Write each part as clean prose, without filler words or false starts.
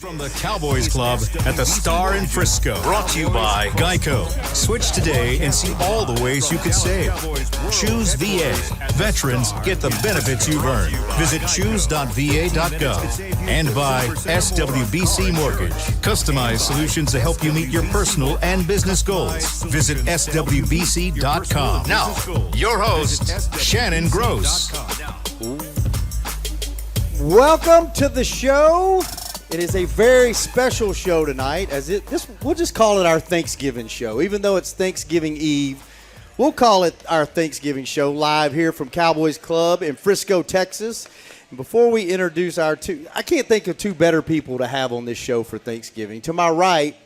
From the Cowboys Club at the Star in Frisco. Brought to you by Geico. Switch today and see all the ways you could save. Choose VA. Veterans get the benefits you've earned. Visit choose.va.gov. And by SWBC Mortgage. Customized solutions to help you meet your personal and business goals. Visit SWBC.com. Now, your host, Shannon Gross. Welcome to the show. It is a very special show tonight, we'll just call it our Thanksgiving show. Even though it's Thanksgiving Eve, we'll call it our Thanksgiving show, live here from Cowboys Club in Frisco, Texas. And before we introduce I can't think of two better people to have on this show for Thanksgiving. To my right,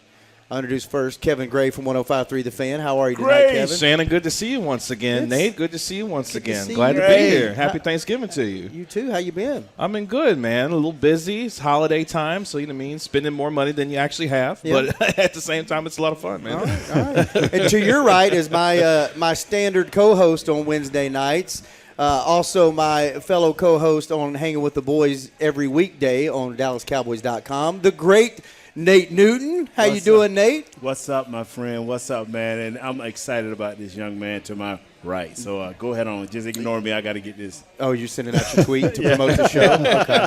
I'll introduce first Kevin Gray from 105.3 The Fan. How are you tonight, Kevin? Shannon, good to see you once again. Nate, good to see you once again. Glad to be here. Happy Thanksgiving to you. You too. How you been? I've been good, man. A little busy. It's holiday time, so you know what I mean, spending more money than you actually have. Yep. But at the same time, it's a lot of fun, man. All right. And to your right is my standard co-host on Wednesday nights. Also my fellow co-host on Hanging with the Boys every weekday on DallasCowboys.com, the great Nate Newton. How you doing, Nate? What's up, my friend? What's up, man? And I'm excited about this young man to my right. So go ahead on. Just ignore me. I got to get this. Oh, you're sending out your tweet to promote the show? Okay.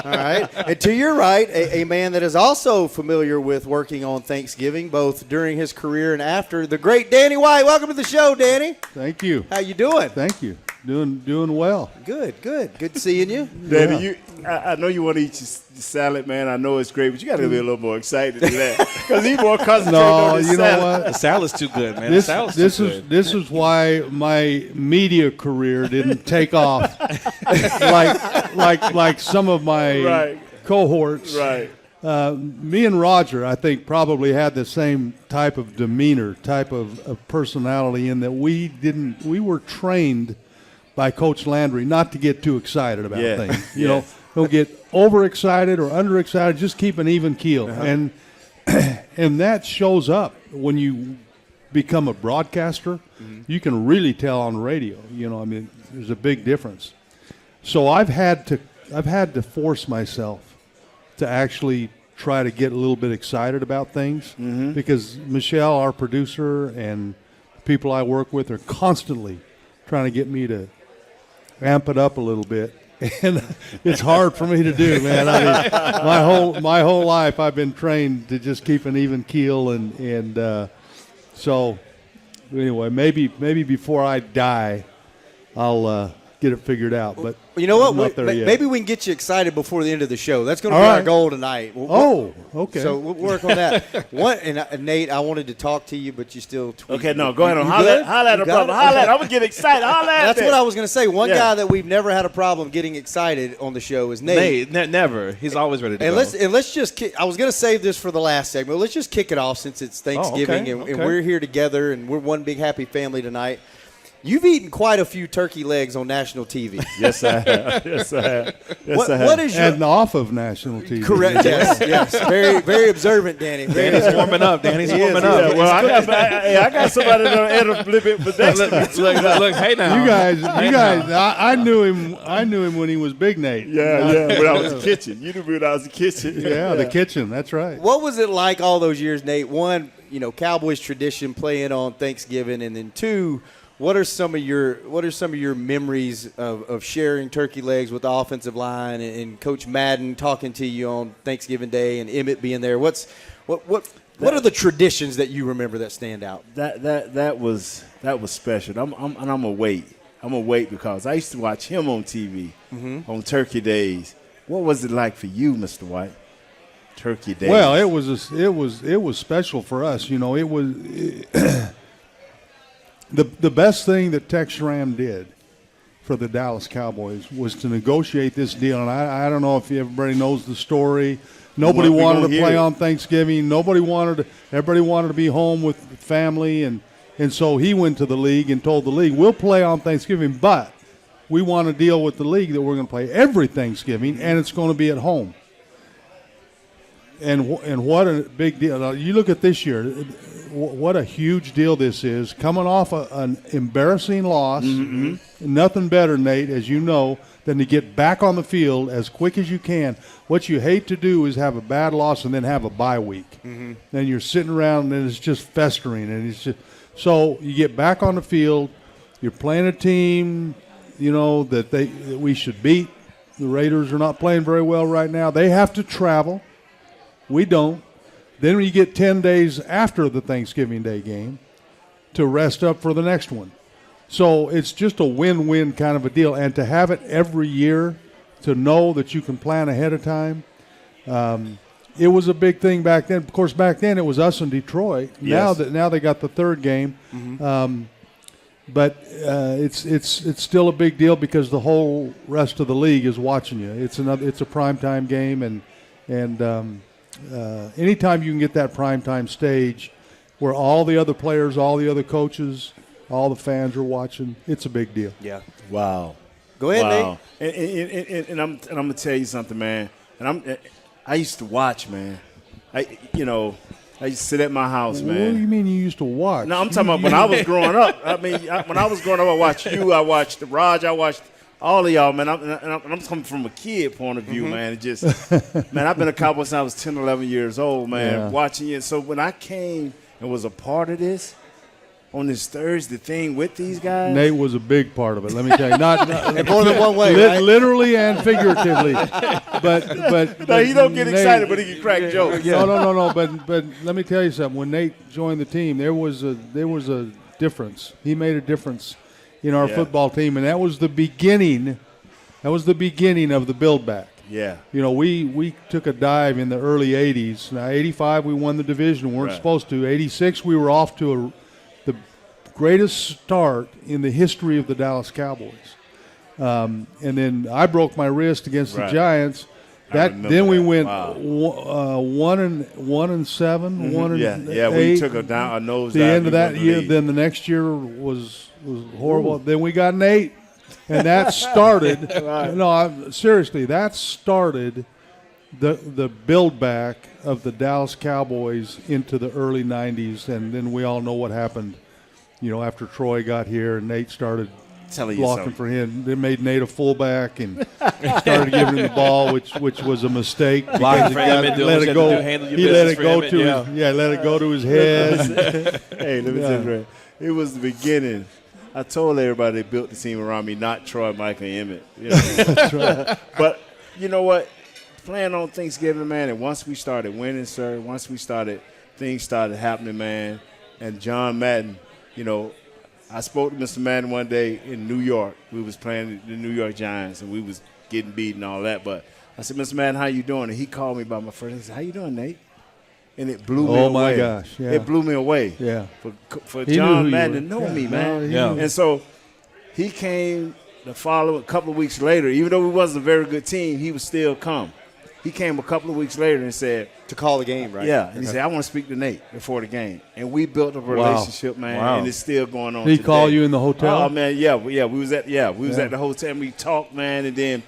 All right. And to your right, a man that is also familiar with working on Thanksgiving, both during his career and after, the great Danny White. Welcome to the show, Danny. Thank you. How you doing? Thank you. Doing well. Good. Good seeing you. Danny, I know you want to eat your salad, man. I know it's great, but you got to be a little more excited than that because he's more concentrated on the salad. No, you know what? The salad's too good, man. This is why my media career didn't take off like some of my cohorts. Right. Me and Roger, I think, probably had the same type of demeanor, type of personality, in that we were trained by Coach Landry not to get too excited about things. You know, don't get overexcited or underexcited. Just keep an even keel, and that shows up when you become a broadcaster. Mm-hmm. You can really tell on the radio. You know, I mean, there's a big difference. So I've had to force myself to actually try to get a little bit excited about things, because Michelle, our producer, and people I work with are constantly trying to get me to amp it up a little bit, and it's hard for me to do, man. I mean, my whole life I've been trained to just keep an even keel, and so anyway, maybe before I die, I'll get it figured out. But you know what? Maybe maybe we can get you excited before the end of the show. That's going to be our goal tonight. Okay. So we'll work on that. Nate, I wanted to talk to you, but you still tweet. Okay, no, go ahead on. Holla at a brother. Holla at. I'm going to get excited. Holla at That's what I was going to say. One guy that we've never had a problem getting excited on the show is Nate. Never. He's always ready to go. Let's just I was going to save this for the last segment. Let's just kick it off since it's Thanksgiving and we're here together and we're one big happy family tonight. You've eaten quite a few turkey legs on national TV. Yes, I have. Yes, I have. What is your... And off of national TV. Correct, yes. Very, very observant, Danny. Danny's warming up. Danny's warming up. Yeah, well, I got somebody that'll add a little bit, but that's look, hey now. You guys, I knew him when he was Big Nate. Yeah, when I was in the kitchen. You knew me when I was in the kitchen. Yeah, the kitchen, that's right. What was it like all those years, Nate? One, Cowboys tradition playing on Thanksgiving, and then two, what are some of your memories of sharing turkey legs with the offensive line and Coach Madden talking to you on Thanksgiving Day and Emmett being there? What are the traditions that you remember that stand out? That was special. I'm gonna wait. I'm gonna wait because I used to watch him on TV on Turkey Days. What was it like for you, Mr. White? Turkey Days. Well, it was special for us. You know, it was. The best thing that Tex Schramm did for the Dallas Cowboys was to negotiate this deal. And I don't know if everybody knows the story. Nobody wanted to play on Thanksgiving. Everybody wanted to be home with family. And so he went to the league and told the league, we'll play on Thanksgiving, but we want to deal with the league that we're going to play every Thanksgiving, and it's going to be at home. And what a big deal. Now, you look at this year, what a huge deal this is. Coming off an embarrassing loss, nothing better, Nate, as you know, than to get back on the field as quick as you can. What you hate to do is have a bad loss and then have a bye week. Then you're sitting around and it's just festering. And it's just so you get back on the field. You're playing a team, that we should beat. The Raiders are not playing very well right now. They have to travel. We don't. Then you get 10 days after the Thanksgiving Day game to rest up for the next one. So it's just a win-win kind of a deal. And to have it every year, to know that you can plan ahead of time, it was a big thing back then. Of course, back then it was us and Detroit. Yes. Now they got the third game. But it's still a big deal because the whole rest of the league is watching you. It's a primetime game, and anytime you can get that primetime stage where all the other players, all the other coaches, all the fans are watching, it's a big deal. Yeah. Wow. Go ahead, Wow. Nate. And I'm gonna tell you something, man. And I used to watch, man. I used to sit at my house, man. What do you mean you used to watch? No, I'm talking about when I was growing up. When I was growing up, I watched you. I watched Raj. I watched all of y'all, man. I'm coming from a kid point of view, man. It just, man, I've been a Cowboy since I was 10, 11 years old, man, watching it. So when I came and was a part of this, on this Thursday thing with these guys. Nate was a big part of it. Let me tell you, not in more than one way, right? Literally and figuratively. But no, he don't get excited, but he can crack jokes. No. But let me tell you something. When Nate joined the team, there was a difference. He made a difference in our football team, and that was the beginning. That was the beginning of the build back. Yeah. We took a dive in the early '80s. Now '85 we won the division. We weren't supposed to. '86 we were off to the greatest start in the history of the Dallas Cowboys. And then I broke my wrist against the Giants. Then we went 1-7, 1-8. We took a nose the dive. end of that year. Then the next year was horrible. Then we got Nate, and that started. Seriously, that started the build back of the Dallas Cowboys into the early '90s, and then we all know what happened. After Troy got here and Nate started blocking for him, they made Nate a fullback and started giving him the ball, which was a mistake. Blocking for him and let it go. He let it go let it go to his head. Hey, let me tell you, it was the beginning. I told everybody they built the team around me, not Troy, Michael, and Emmett. That's right. But you know what? Playing on Thanksgiving, man, and once we started winning, sir, things started happening, man. And John Madden, I spoke to Mr. Madden one day in New York. We was playing the New York Giants, and we was getting beat and all that. But I said, Mr. Madden, how you doing? And he called me by my first name. He said, how you doing, Nate? And it blew me away. Oh, my gosh. Yeah. It blew me away. Yeah. For John Madden to know me, man. Yeah. And so he came the following couple of weeks later. Even though we wasn't a very good team, he would still come. He came a couple of weeks later and said – to call the game, right? Yeah. And he said, I want to speak to Nate before the game. And we built a relationship, man, and it's still going on Did he today. call you in the hotel? Oh, man, yeah. We was at the hotel, and we talked, man, and then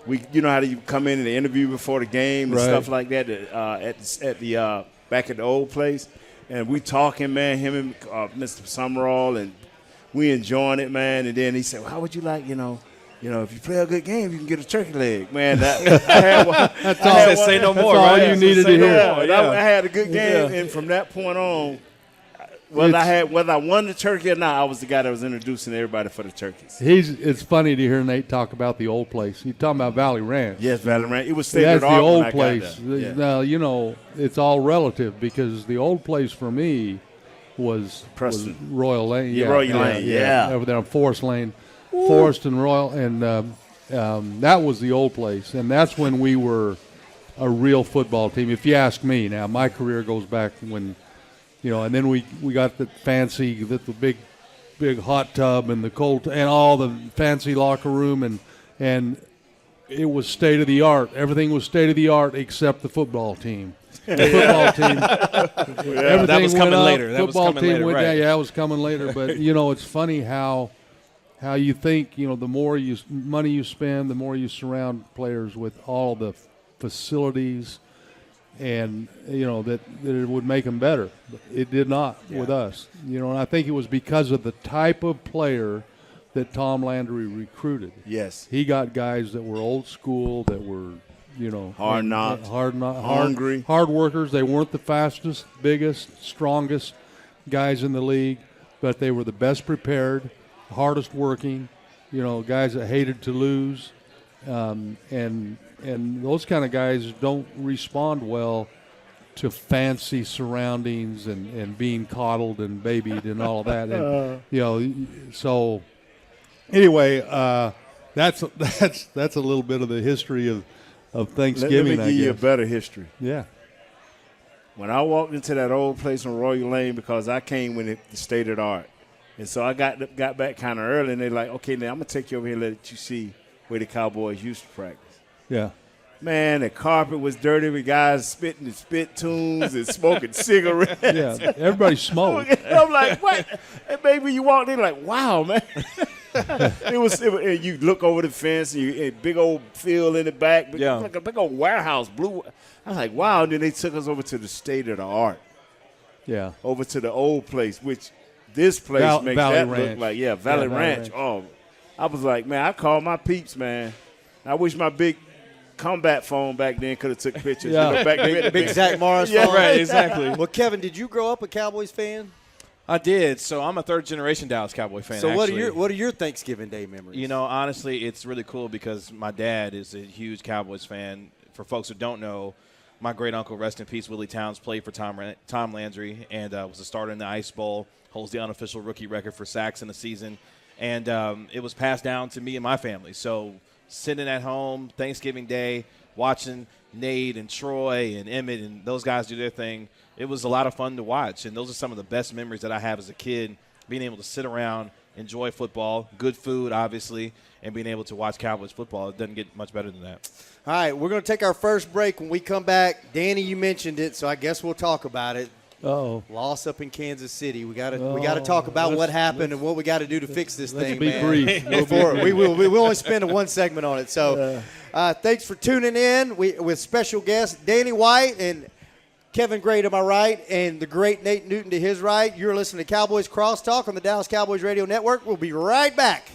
we – how do you come in and interview before the game and stuff like that at the back at the old place. And we talking, man, him and Mr. Summerall, and we enjoying it, man. And then he said, well, how would you like, if you play a good game, you can get a turkey leg. Man, That's all. Say no more. That's all you needed to hear. I had a good game, and from that point on, whether I won the turkey or not, I was the guy that was introducing everybody for the turkeys. It's funny to hear Nate talk about the old place. You're talking about Valley Ranch. Yes, Valley Ranch. It was state of the art. That's the old when I place. got there. Now, it's all relative because the old place for me was Royal Lane. Yeah, Royal Lane, yeah. Over there on Forest Lane. Forest and Royal, and that was the old place. And that's when we were a real football team, if you ask me. Now, my career goes back when – and then we got the fancy, the big hot tub and the cold and all the fancy locker room and it was state of the art. Everything was state of the art except the football team. The football team, everything that was coming went up. later. That football was coming team later, went right. down. Yeah, it was coming later. But it's funny how you think the more money you spend, the more you surround players with all the facilities. and that it would make them better. But it did not with us. And I think it was because of the type of player that Tom Landry recruited. Yes. He got guys that were old school, that were hard knocks, hungry, hard workers. They weren't the fastest, biggest, strongest guys in the league, but they were the best prepared, hardest working, guys that hated to lose. And those kind of guys don't respond well to fancy surroundings and being coddled and babied and all of that. And, so anyway, that's a little bit of the history of Thanksgiving. Let me give you a better history. Yeah. When I walked into that old place on Royal Lane, because I came when the state of the art, and so I got back kind of early, and they're like, okay, now I'm going to take you over here and let you see where the Cowboys used to practice. Yeah. Man, the carpet was dirty with guys spitting the spit tunes and smoking cigarettes. Yeah, everybody smoked. I'm like, what? And baby, you walked in like, wow, man. And you look over the fence, and big old field in the back, like a big old warehouse, blue. I was like, wow. And then they took us over to the state of the art. Yeah. Over to the old place, which this place makes Valley that Ranch. look like, Valley Ranch. Oh, I was like, man, I called my peeps, man. I wish my big combat phone back then could have took pictures. Yeah. Back then. Big Zach Morris. Yeah, phone. right, exactly. Well, Kevin, did you grow up a Cowboys fan? I did. So I'm a third-generation Dallas Cowboy fan. So actually. what are your Thanksgiving Day memories? Honestly, it's really cool because my dad is a huge Cowboys fan. For folks who don't know, my great uncle, rest in peace, Willie Towns, played for Tom Landry and was a starter in the Ice Bowl. Holds the unofficial rookie record for sacks in the season, and it was passed down to me and my family. So sitting at home Thanksgiving Day, watching Nate and Troy and Emmett and those guys do their thing. It was a lot of fun to watch, and those are some of the best memories that I have as a kid, being able to sit around, enjoy football, good food, obviously, and being able to watch Cowboys football. It doesn't get much better than that. All right, we're going to take our first break. When we come back, Danny, you mentioned it, so I guess we'll talk about it. Uh-oh. Loss up in Kansas City. We got to talk about what happened and what we got to do to fix this thing, be man. brief. We will only spend one segment on it. So thanks for tuning in with special guests Danny White and Kevin Gray to my right and the great Nate Newton to his right. You're listening to Cowboys Crosstalk on the Dallas Cowboys Radio Network. We'll be right back.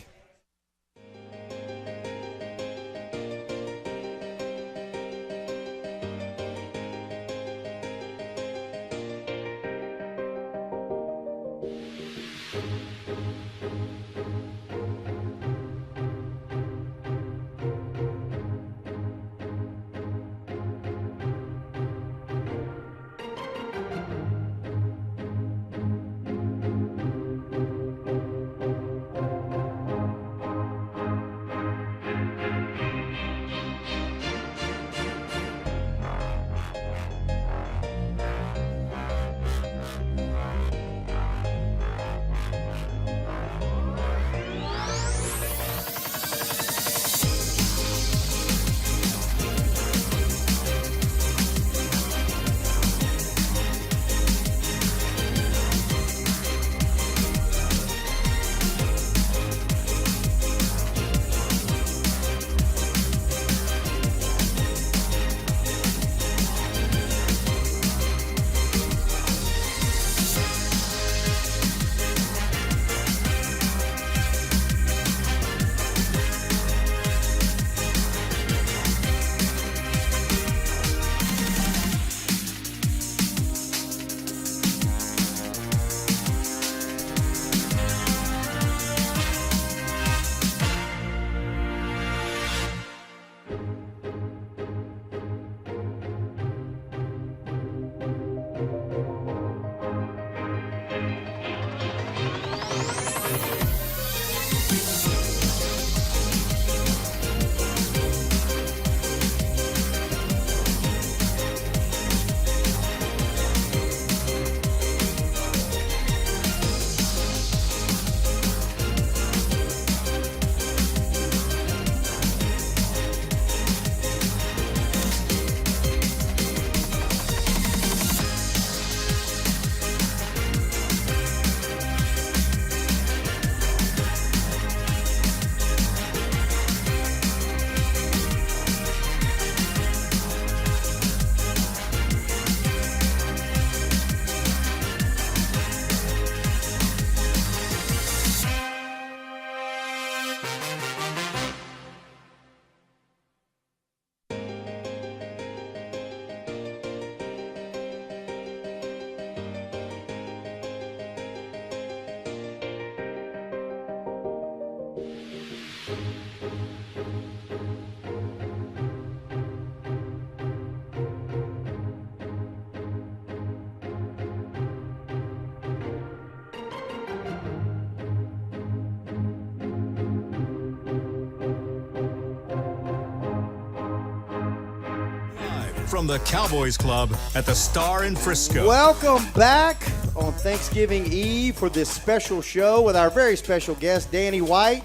From the Cowboys Club at the Star in Frisco. Welcome back on Thanksgiving Eve for this special show with our very special guest, Danny White.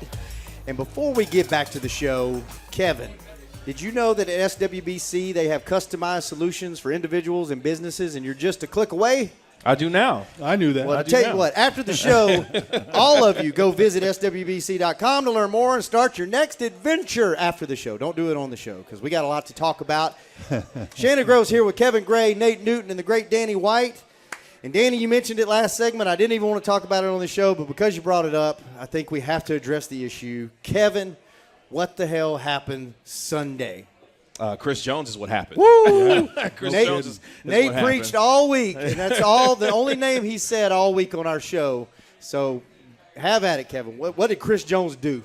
And before we get back to the show, Kevin, did you know that at SWBC they have customized solutions for individuals and businesses, and you're just a click away? I do now. I knew that. Well, I'll tell you what, after the show, all of you go visit SWBC.com to learn more and start your next adventure after the show. Don't do it on the show because we got a lot to talk about. Shannon Grove's here with Kevin Gray, Nate Newton, and the great Danny White. And Danny, you mentioned it last segment. I didn't even want to talk about it on the show, but because you brought it up, I think we have to address the issue. Kevin, what the hell happened Sunday? Chris Jones is what happened. Woo! Chris Nate, Jones is Nate what preached happened. all week, and that's all the only name he said all week on our show. So have at it, Kevin. What did Chris Jones do?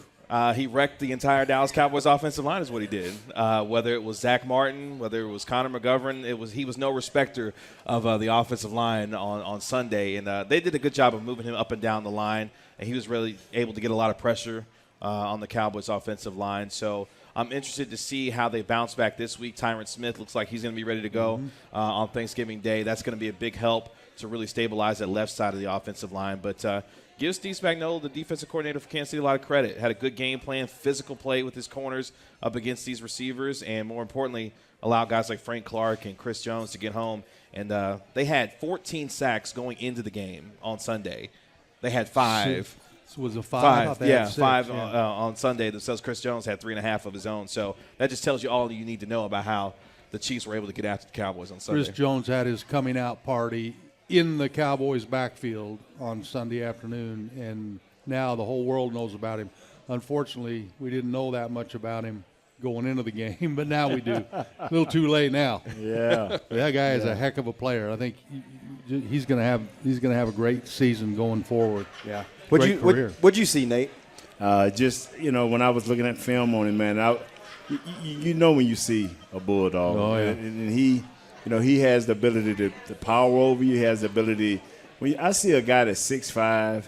He wrecked the entire Dallas Cowboys offensive line is what he did. Whether it was Zach Martin, whether it was Connor McGovern, he was no respecter of the offensive line on Sunday. And they did a good job of moving him up and down the line, and he was really able to get a lot of pressure on the Cowboys offensive line. So I'm interested to see how they bounce back this week. Tyron Smith looks like he's going to be ready to go on Thanksgiving Day. That's going to be a big help to really stabilize that left side of the offensive line. But give Steve Spagnuolo, the defensive coordinator for Kansas City, a lot of credit. Had a good game plan, physical play with his corners up against these receivers, and more importantly, allow guys like Frank Clark and Chris Jones to get home. And they had 14 sacks going into the game on Sunday. They had 5. Was a 5? Five on Sunday. That says Chris Jones had 3.5 of his own. So that just tells you all you need to know about how the Chiefs were able to get after the Cowboys on Sunday. Chris Jones had his coming out party in the Cowboys backfield on Sunday afternoon, and now the whole world knows about him. Unfortunately, we didn't know that much about him going into the game, but now we do. A little too late now. Yeah. That guy is a heck of a player. I think he's going to have a great season going forward. Yeah. What'd you see, Nate? Just, when I was looking at film on him, man, you know when you see a Bulldog. Oh, yeah. And he, he has the ability to power over you. He has the ability. When I see a guy that's 6'5",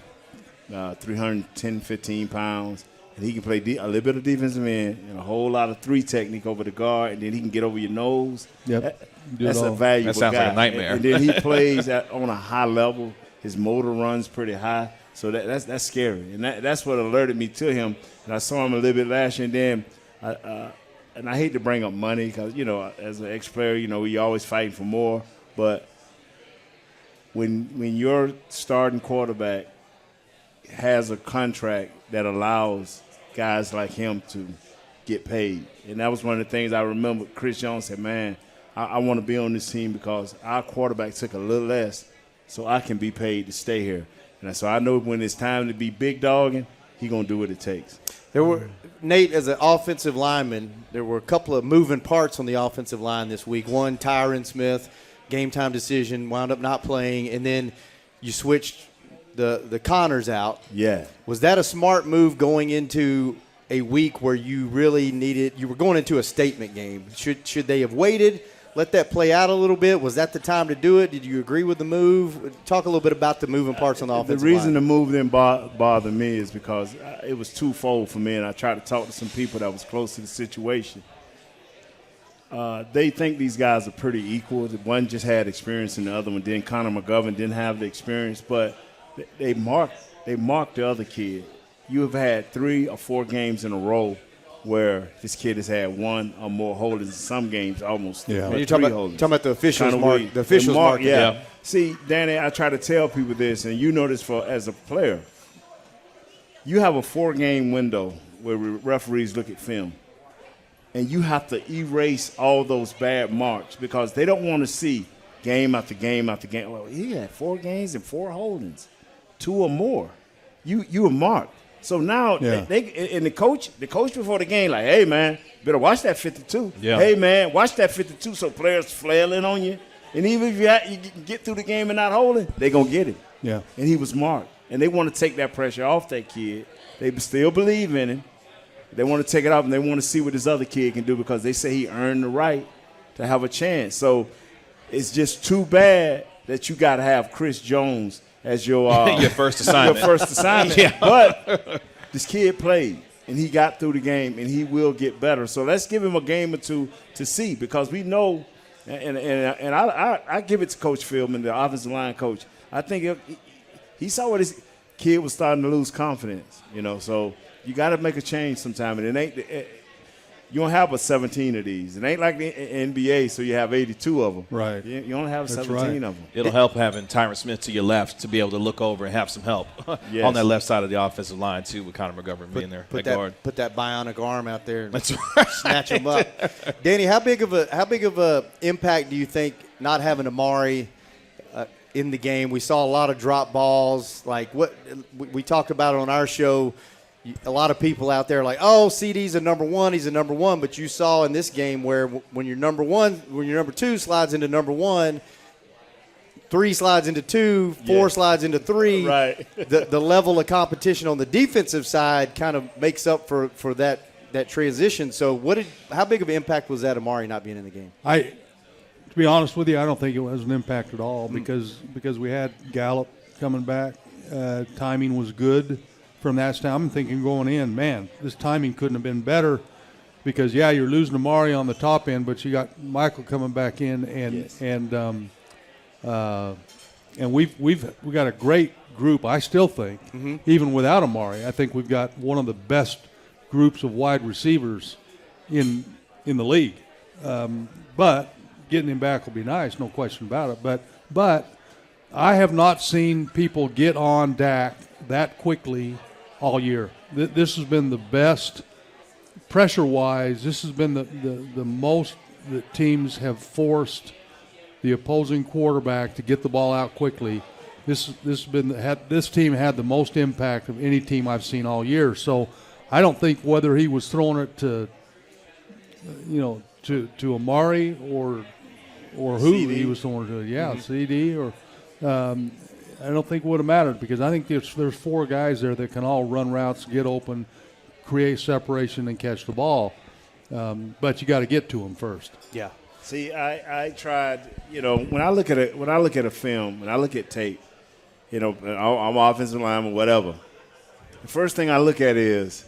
310, 15 pounds, and he can play a little bit of defensive end and a whole lot of 3 technique over the guard, and then he can get over your nose. Yep. That's a valuable guy. That sounds like a nightmare. And then he plays on a high level. His motor runs pretty high. So that's scary, and that's what alerted me to him. And I saw him a little bit last year, and then, and I hate to bring up money because as an ex-player, we always fighting for more. But when your starting quarterback has a contract that allows guys like him to get paid, and that was one of the things I remember. Chris Jones said, "Man, I want to be on this team because our quarterback took a little less, so I can be paid to stay here." And so I know when it's time to be big dogging, he's going to do what it takes. Nate, as an offensive lineman, there were a couple of moving parts on the offensive line this week. One, Tyron Smith, game-time decision, wound up not playing, and then you switched the Connors out. Yeah. Was that a smart move going into a week where you really you were going into a statement game? Should they have waited? Let that play out a little bit. Was that the time to do it? Did you agree with the move? Talk a little bit about the moving parts on the offensive line. The reason the move didn't bother me is because it was twofold for me, and I tried to talk to some people that was close to the situation. They think these guys are pretty equal. One just had experience and the other one didn't. Connor McGovern didn't have the experience, but they marked the other kid. You have had 3 or 4 games in a row where this kid has had 1 or more holdings in some games, almost. Yeah, you're talking about the officials mark. The officials mark. Yeah. See, Danny, I try to tell people this, and you know this as a player. You have a 4-game window where referees look at film, and you have to erase all those bad marks because they don't want to see game after game after game. Well, he had 4 games and 4 holdings, 2 or more. You were marked. So now Yeah. the coach before the game, like, hey, man, better watch that 52. Yeah. Hey, man, watch that 52 so players flailing on you. And even if you get through the game and not holding, they're going to get it. Yeah. And he was smart. And they want to take that pressure off that kid. They still believe in him. They want to take it off, and they want to see what this other kid can do because they say he earned the right to have a chance. So it's just too bad that you got to have Chris Jones as your Your first assignment. Your first assignment. Yeah. But this kid played, and he got through the game, and he will get better. So let's give him a game or two to see because we know, and I give it to Coach Philman, the offensive line coach. I think he saw what his kid was starting to lose confidence, so you got to make a change sometime. And you don't have but 17 of these. It ain't like the NBA, so you have 82 of them. Right. You only have 17 right. of them. It'll help having Tyron Smith to your left to be able to look over and have some help Yes. on that left side of the offensive line, too, with Conor McGovern being there at guard. Put that bionic arm out there. And That's right. snatch him up. Danny, how big of a impact do you think not having Amari in the game? We saw a lot of drop balls. Like what we talked about it on our show. A lot of people out there are like, oh, CD's a number one. He's a number one. But you saw in this game where when your number two slides into number one, 3 slides into 2, 4 slides into 3. Right. the level of competition on the defensive side kind of makes up for that transition. So how big of an impact was that Amari not being in the game? To be honest with you, I don't think it was an impact at all because we had Gallup coming back. Timing was good from that standpoint. I'm thinking going in, man, this timing couldn't have been better because, you're losing Amari on the top end, but you got Michael coming back in, and we've got a great group. I still think, even without Amari, I think we've got one of the best groups of wide receivers in the league. But getting him back will be nice, no question about it. But I have not seen people get on Dak that quickly all year. This has been the best pressure-wise. This has been the most that teams have forced the opposing quarterback to get the ball out quickly. This team had the most impact of any team I've seen all year. So I don't think whether he was throwing it to Amari or who CD. he was throwing it to. CD or I don't think it would have mattered because I think there's 4 guys there that can all run routes, get open, create separation, and catch the ball. But you got to get to them first. Yeah. See, I tried. When I look at a film, when I look at tape, I'm offensive lineman, whatever. The first thing I look at is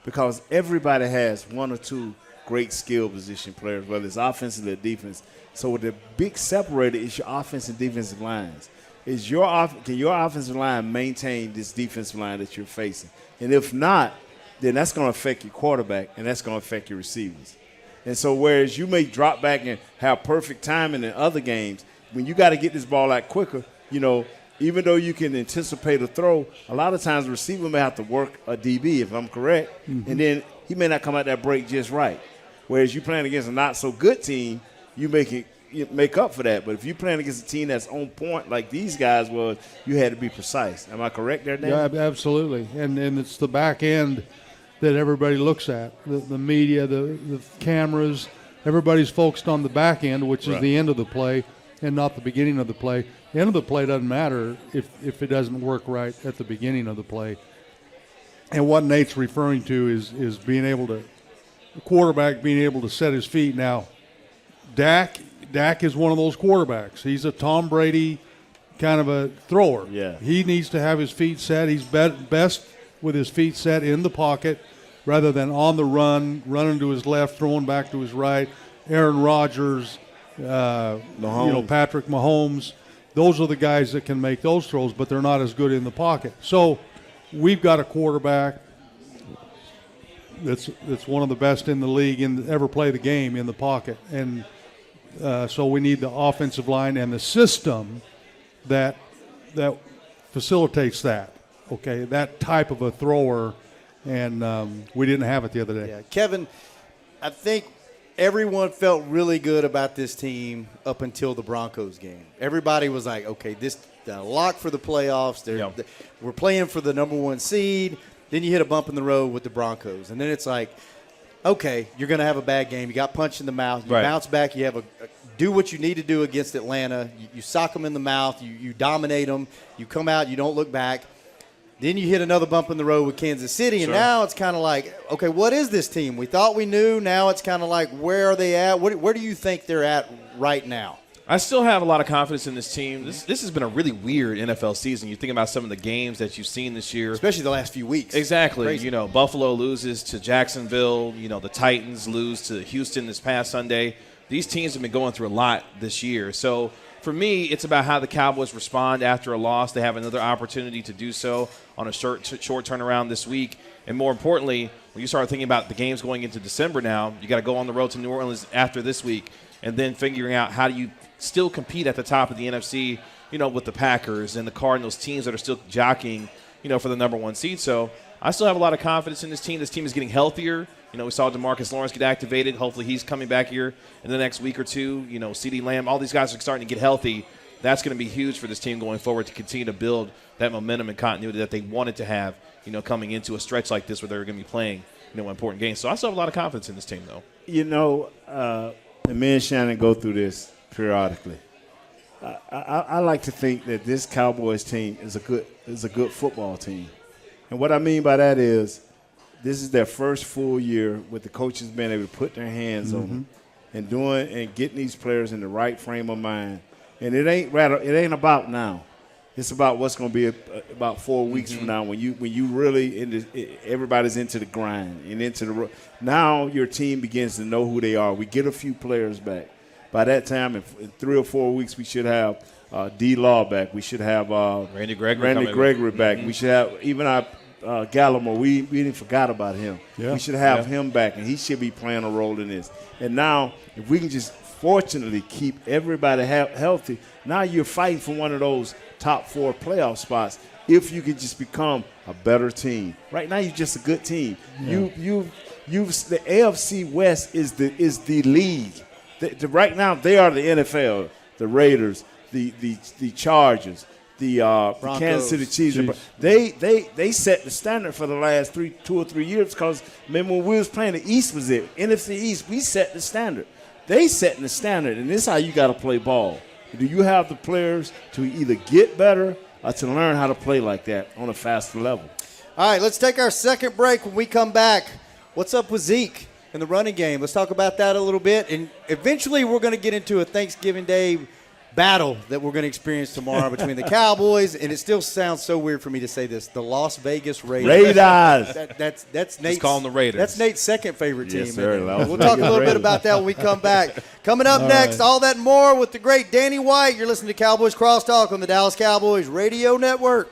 because everybody has 1 or 2 great skill position players, whether it's offensive or defense. So the big separator is your offensive and defensive lines. Can your offensive line maintain this defensive line that you're facing? And if not, then that's going to affect your quarterback, and that's going to affect your receivers. And so whereas you may drop back and have perfect timing in other games, when you got to get this ball out quicker, even though you can anticipate a throw, a lot of times the receiver may have to work a DB, if I'm correct, and then he may not come out that break just right. Whereas you playing against a not-so-good team, you make up for that. But if you're playing against a team that's on point like these guys was, you had to be precise. Am I correct there, Dan? Yeah, absolutely. And it's the back end that everybody looks at. The media, the cameras, everybody's focused on the back end, which is the end of the play and not the beginning of the play. The end of the play doesn't matter if it doesn't work right at the beginning of the play. And what Nate's referring to is being able to – the quarterback being able to set his feet. Now, Dak is one of those quarterbacks. He's a Tom Brady kind of a thrower. Yeah. He needs to have his feet set. He's best with his feet set in the pocket rather than on the run, running to his left, throwing back to his right. Aaron Rodgers, Patrick Mahomes, those are the guys that can make those throws, but they're not as good in the pocket. So we've got a quarterback that's one of the best in the league and ever play the game in the pocket. And so we need the offensive line and the system that facilitates that, that type of a thrower, and we didn't have it the other day. Yeah, Kevin, I think everyone felt really good about this team up until the Broncos game. Everybody was like, okay, this lock for the playoffs. We're playing for the number 1 seed. Then you hit a bump in the road with the Broncos. And then it's like, okay, you're going to have a bad game. You got punched in the mouth. You bounce back. You have do what you need to do against Atlanta. You sock them in the mouth. You dominate them. You come out. You don't look back. Then you hit another bump in the road with Kansas City, and now it's kind of like, okay, what is this team? We thought we knew. Now it's kind of like, where are they at? Where do you think they're at right now? I still have a lot of confidence in this team. This has been a really weird NFL season. You think about some of the games that you've seen this year. Especially the last few weeks. Exactly. Crazy. Buffalo loses to Jacksonville. The Titans lose to Houston this past Sunday. These teams have been going through a lot this year. So for me, it's about how the Cowboys respond after a loss. They have another opportunity to do so on a short turnaround this week. And more importantly, when you start thinking about the games going into December now, you got to go on the road to New Orleans after this week, and then figuring out how do you still compete at the top of the NFC, with the Packers and the Cardinals, teams that are still jockeying, for the number one seed. So I still have a lot of confidence in this team. This team is getting healthier. We saw DeMarcus Lawrence get activated. Hopefully he's coming back here in the next week or two. CeeDee Lamb, all these guys are starting to get healthy. That's going to be huge for this team going forward to continue to build that momentum and continuity that they wanted to have, coming into a stretch like this where they're going to be playing, important games. So I still have a lot of confidence in this team, though. And me and Shannon go through this periodically. I like to think that this Cowboys team is a good football team. And what I mean by that is this is their first full year with the coaches being able to put their hands on them and getting these players in the right frame of mind. And it ain't about now. It's about what's going to be about 4 weeks from now when you really everybody's into the grind and into the now your team begins to know who they are. We get a few players back. By that time, in 3 or 4 weeks, we should have D. Law back. We should have Randy Gregory back. We should have even our Gallimore. We didn't forgot about him. Yeah. We should have him back, and he should be playing a role in this. And now, if we can just fortunately keep everybody healthy, now you're fighting for one of those top 4 playoff spots. If you can just become a better team, right now you're just a good team. Yeah. The AFC West is the league. Right now, they are the NFL, the Raiders, the Chargers, the Kansas City Chiefs. They set the standard for the last 2 or 3 years because, remember, when we was playing, the East was it. NFC East, we set the standard. They setting the standard, and this is how you got to play ball. Do you have the players to either get better or to learn how to play like that on a faster level? All right, let's take our second break. When we come back, what's up with Zeke in the running game? Let's talk about that a little bit. And eventually we're going to get into a Thanksgiving Day battle that we're going to experience tomorrow between the Cowboys, and it still sounds so weird for me to say this, the Las Vegas Raiders. That's Nate's. Let's call them the Raiders. That's Nate's second favorite team. Yes, sir. We'll talk a little bit about that when we come back. Coming up next, all that and more with the great Danny White. You're listening to Cowboys Crosstalk on the Dallas Cowboys Radio Network.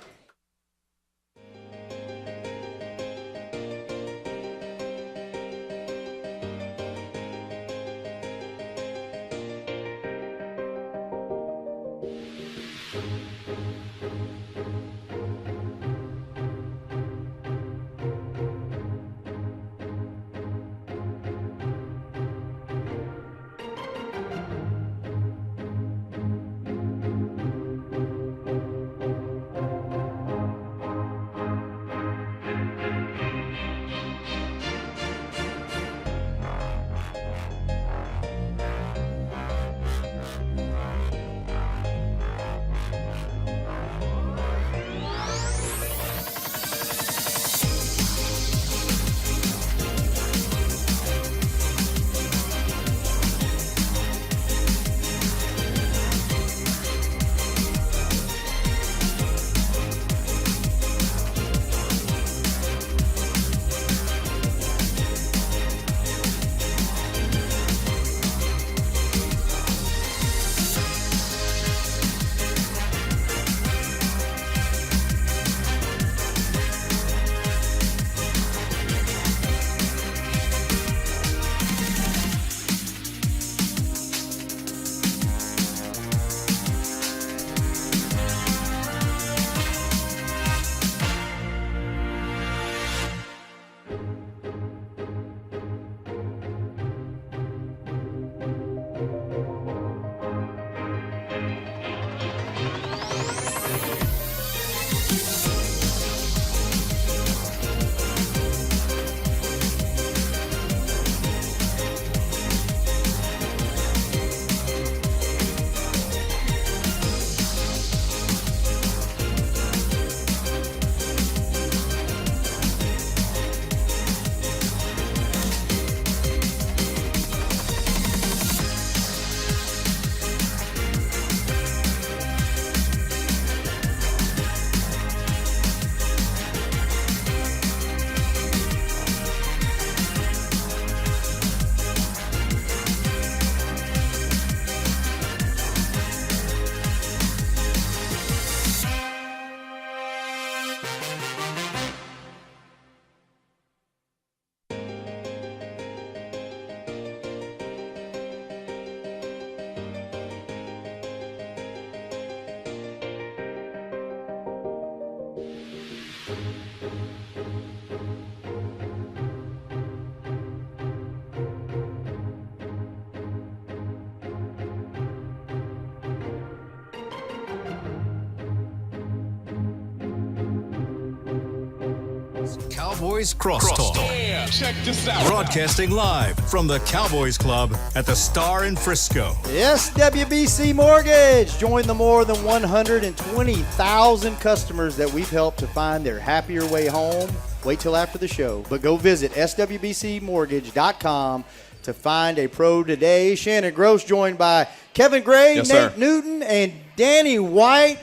Cowboys Crosstalk. Yeah, check this out. Broadcasting live from the Cowboys Club at the Star in Frisco. SWBC Mortgage. Join the more than 120,000 customers that we've helped to find their happier way home. Wait till after the show, but go visit swbcmortgage.com to find a pro today. Shannon Gross joined by Kevin Gray, Yes, Nate sir. Newton, and Danny White.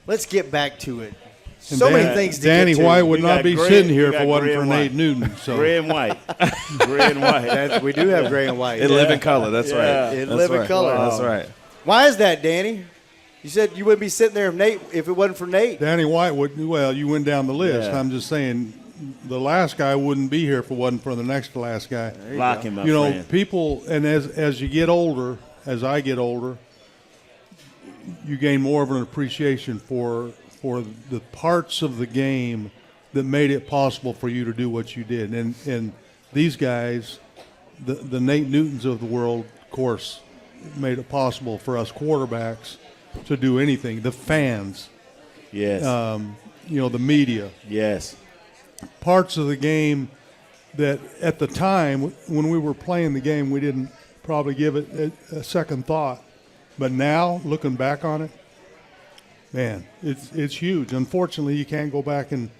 Let's get back to it. So many things to Danny get to. White would We not got be gray- sitting we here if got it wasn't gray for and Nate white. Newton. So Gray and white. Gray and white. We do have gray and white. It live in color. That's Yeah. right. It That's live in right. color. That's right. Why is that, Danny? You said you wouldn't be sitting there if it wasn't for Nate. Danny White would. Well, you went down the list. Yeah. I'm just saying, the last guy wouldn't be here if it wasn't for the next to last guy. Lock him up, You know, friend. people, and as you get older, as I get older, you gain more of an appreciation for the parts of the game that made it possible for you to do what you did. And these guys, the Nate Newtons of the world, of course, made it possible for us quarterbacks to do anything. The fans, Yes. the media, Yes. parts of the game that at the time when we were playing the game, we didn't probably give it a second thought. But now, looking back on it, man, it's huge. Unfortunately, you can't go back and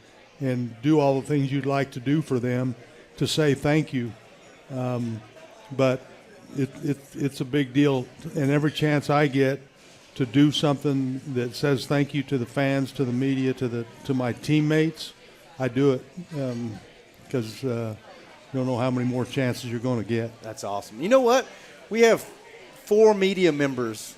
do all the things you'd like to do for them to say thank you. But it's a big deal. And every chance I get to do something that says thank you to the fans, to the media, to my teammates, I do it because you don't know how many more chances you're going to get. That's awesome. You know what? We have 4 media members.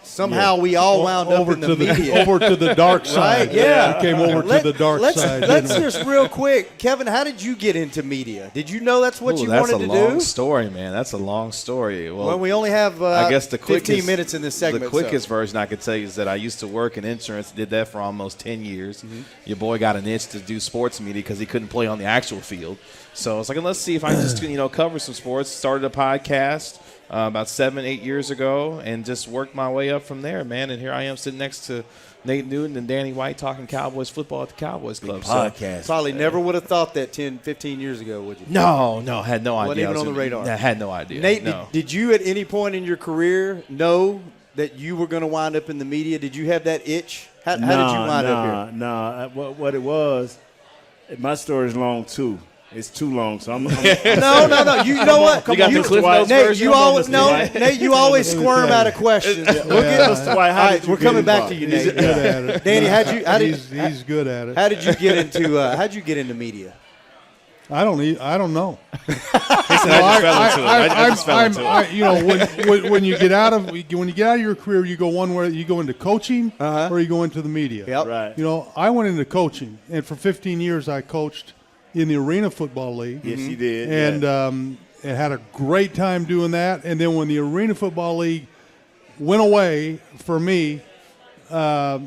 Somehow we all wound up in the media. Over to the dark side. Right, yeah. We came over to the dark side. Let's didn't we? just real quick, Kevin, how did you get into media? Did you know that's what you That's wanted a to long do? story, man. That's a long story. Well, we only have I guess the 15 quickest, minutes in this segment. The quickest version I could tell you is that I used to work in insurance, did that for almost 10 years. Mm-hmm. Your boy got an itch to do sports media because he couldn't play on the actual field. So I was like, let's see if I can just cover some sports. Started a podcast about 7-8 years ago and just worked my way up from there, man. And here I am sitting next to Nate Newton and Danny White talking Cowboys football at the Cowboys Club. Podcast. Probably never would have thought that 10, 15 years ago, would you? No, had no Wasn't idea. even on the radar. I had no idea. Nate, no. did you at any point in your career know that you were going to wind up in the media? Did you have that itch? How did you wind up here? No. What it was, my story is long too. It's too long, so I'm No. You know what? You got the Cliff Notes Nate, version? you always Come on, Mr. White. Nate, you always squirm out of questions. We'll get, Mr. White, how all did right, you we're get coming back involved? to you, He's Nate. good at it. Danny, He's good at it. how did you get into media? I don't know. I just fell into it. When you get out of your career, you go one way. You go into coaching, or you go into the media. Yep. Right. I went into coaching, and for 15 years I coached in the Arena Football League. Yes, he did. And yeah. and had a great time doing that. And then when the Arena Football League went away for me, it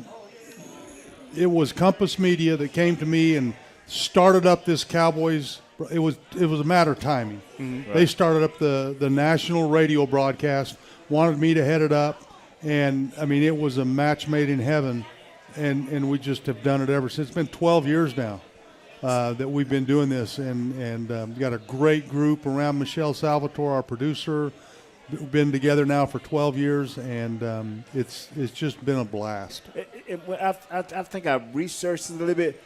was Compass Media that came to me and started up this Cowboys. It was a matter of timing. Mm-hmm. They started up the national radio broadcast, wanted me to head it up, and I mean it was a match made in heaven, and we just have done it ever since. It's been 12 years now. That we've been doing this, and got a great group around Michelle Salvatore, our producer. We've been together now for 12 years, and it's just been a blast. I think I researched it a little bit.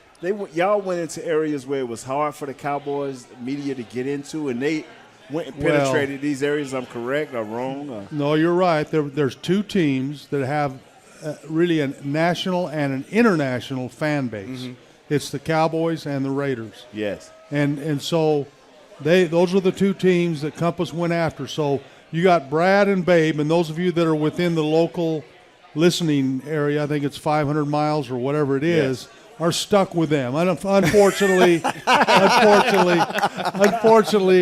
Y'all went into areas where it was hard for the Cowboys media to get into, and they went and penetrated these areas. I'm correct or wrong? No, you're right. There's 2 teams that have really a national and an international fan base. Mm-hmm. It's the Cowboys and the Raiders. Yes. And so those are the 2 teams that Compass went after. So you got Brad and Babe, and those of you that are within the local listening area, I think it's 500 miles or whatever it is, are stuck with them. Unfortunately,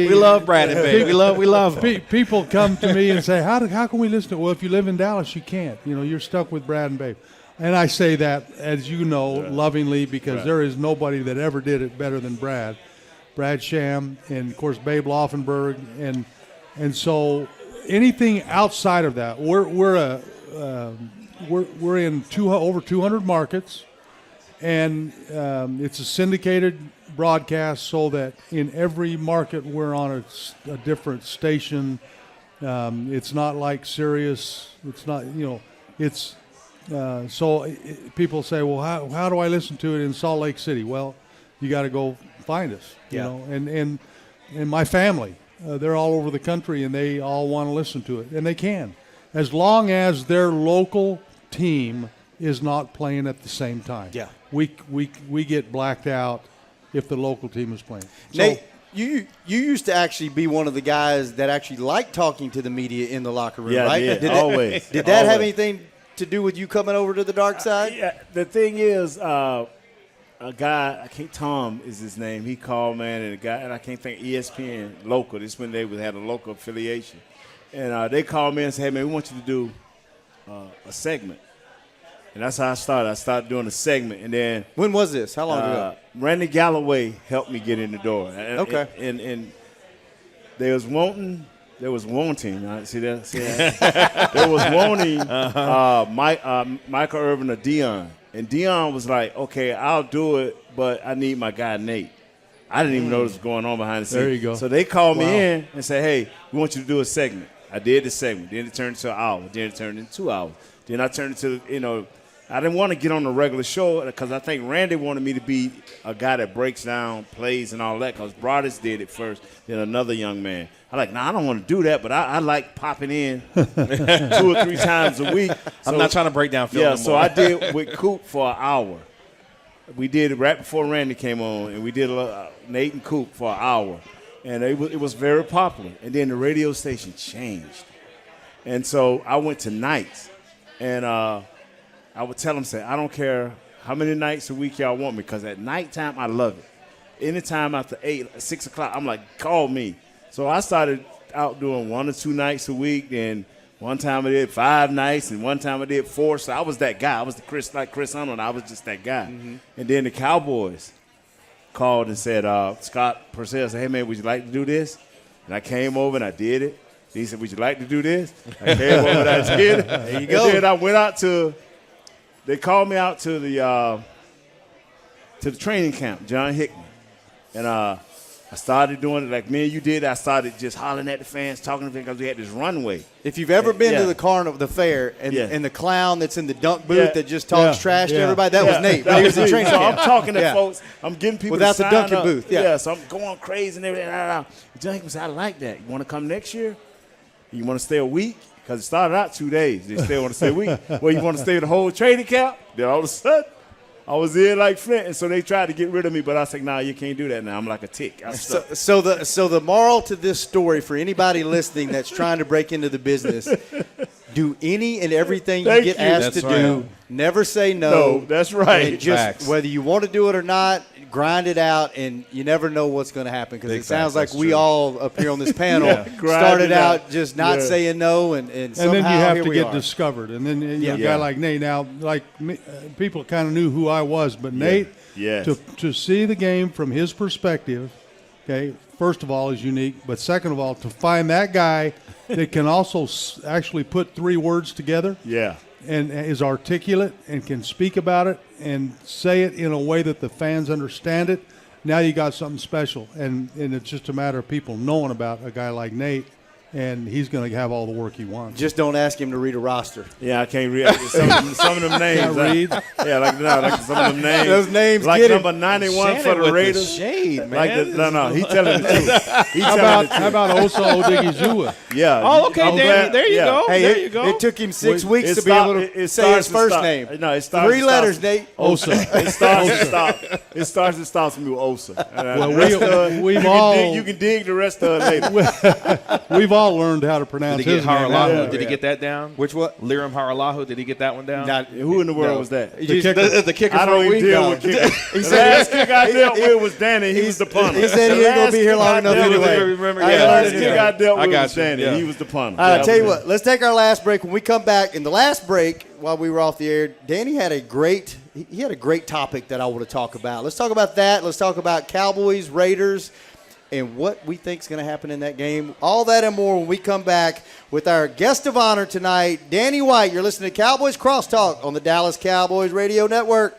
We love Brad and Babe. We love them. People come to me and say, how can we listen to it? Well, if you live in Dallas, you can't. You're stuck with Brad and Babe. And I say that, as you know, lovingly, because there is nobody that ever did it better than Brad. Brad Sham and, of course, Babe Laufenberg. And so anything outside of that, we're in over 200 markets, and it's a syndicated broadcast so that in every market we're on a different station. It's not like Sirius. It's not, it's people say, well, how do I listen to it in Salt Lake City? Well, you got to go find us, and my family, they're all over the country and they all want to listen to it, and they can, as long as their local team is not playing at the same time. Yeah. We get blacked out if the local team is playing. Nate, you used to actually be one of the guys that actually liked talking to the media in the locker room, right? Yeah, always. Did that have anything to do with you coming over to the dark side? Yeah, the thing is, a guy, Tom is his name. He called, man, and I can't think, ESPN local. This when they had a local affiliation, and they called me and said, "Hey, man, we want you to do a segment." And that's how I started. I started doing a segment, and then when was this? How long ago? Randy Galloway helped me get in the door. Okay. And there was wanting. Right? See that? There was wanting Michael Irvin or Dion. And Dion was like, okay, I'll do it, but I need my guy Nate. I didn't even know what was going on behind the scenes. There you go. So they called me in and said, hey, we want you to do a segment. I did the segment. Then it turned into an hour. Then it turned into 2 hours. Then I turned into, I didn't want to get on the regular show because I think Randy wanted me to be a guy that breaks down plays and all that because Broadus did it first, then another young man. I'm like, I don't want to do that, but I like popping in 2 or 3 times a week. I'm not trying to break down film Yeah, anymore. so I did with Coop for an hour. We did it right before Randy came on, and we did Nate and Coop for an hour. And it was very popular. And then the radio station changed. And so I went to nights, and I would tell them, I don't care how many nights a week y'all want me, because at nighttime, I love it. Anytime after 8, 6 o'clock, I'm like, call me. So I started out doing 1 or 2 nights a week, and one time I did 5 nights, and one time I did 4. So I was that guy. I was Chris Arnold. I was just that guy. Mm-hmm. And then the Cowboys called and said, Scott Purcell said, hey, man, would you like to do this? And I came over and I did it. He said, would you like to do this? I came over and I did it. There you go. And then I went out they called me out to the training camp, John Hickman. And I started doing it like me and you did. I started just hollering at the fans, talking to them because we had this runway. If you've ever been to the carnival, the fair, and the clown that's in the dunk booth that just talks trash to everybody, that was Nate. But he was in training so camp. I'm talking to folks. I'm getting people without to the sign dunking up. booth. Yeah, so I'm going crazy and everything. John Hickman said, I like that. You want to come next year? You want to stay a week? Because it started out 2 days. They still want to stay a week. Well, you want to stay the whole training camp? Then all of a sudden, I was in like Flint, and so they tried to get rid of me, but I said, nah, you can't do that now. I'm like a tick. So the moral to this story for anybody listening that's trying to break into the business, do any and everything you get asked to do. Never say no. No, that's right. And just Facts. whether you want to do it or not, grind it out, and you never know what's going to happen because it sounds like we all up here on this panel started out just not saying no, and somehow then you have here to we get are. discovered. And then a guy like Nate, now, like me, people kind of knew who I was, but Nate, to see the game from his perspective, okay, first of all, is unique, but second of all, to find that guy that can also actually put 3 words together. Yeah. And is articulate and can speak about it and say it in a way that the fans understand it, now you got something special. And it's just a matter of people knowing about a guy like Nate, and he's going to have all the work he wants. Just don't ask him to read a roster. Yeah, I can't read some of them names. Can't read. Yeah, like some of them names. Those names like get number him. 91 for the Raiders. Shade, man. He's telling the truth. He's How about Osa Odigizua? Yeah. Oh, okay, Danny. There you go. Hey, There you go. It took him 6 weeks to be able to say his first name. No, it starts 3 letters, Nate. Osa. It starts and stops. It starts and stops with Osa. Well, you can dig the rest of it later. We've all learned how to pronounce Did he get his name. Haralahu? Did he get that down? Which one? Liram Haralahu. Did he get that one down? Who in the world was that? The kicker I for don't a even week. deal with kickers. The last kick I dealt with was Danny. He was the punter. He said he ain't going to be here long enough anyway. Remember? I Yeah. learned last it kick anyway. I dealt with got was you. Danny. Yeah. He was the punter. I'll tell you what, let's take our last break. When we come back, in the last break, while we were off the air, Danny had a great topic that I want to talk about. Let's talk about that. Let's talk about Cowboys, Raiders, and what we think is going to happen in that game. All that and more when we come back with our guest of honor tonight, Danny White. You're listening to Cowboys Crosstalk on the Dallas Cowboys Radio Network.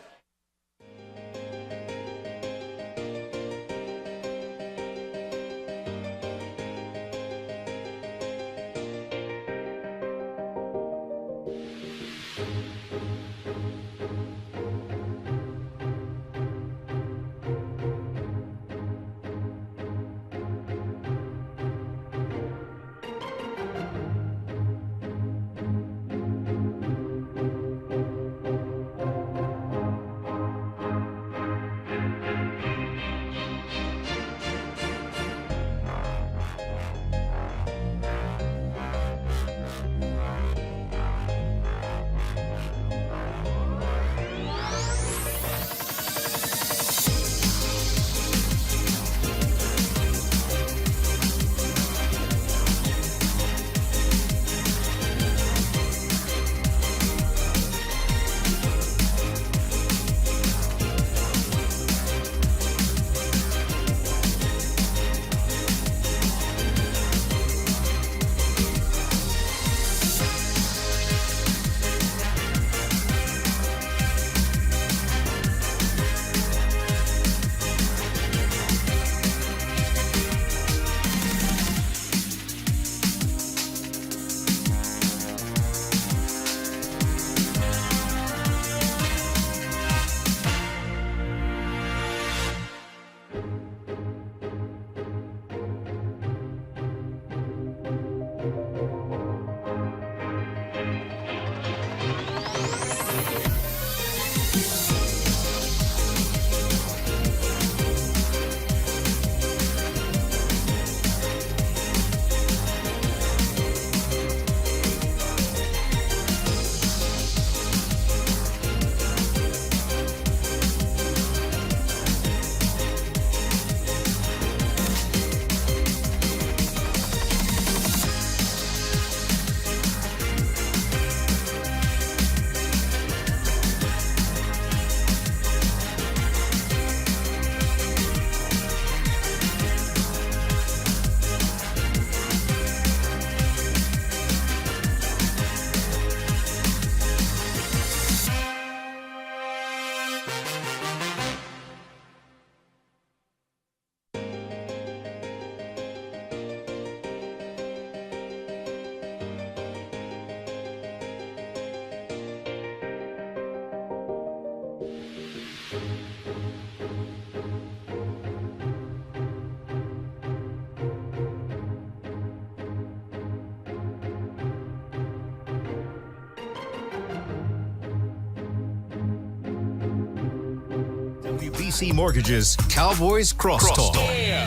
SWBC Mortgage's Cowboys Crosstalk.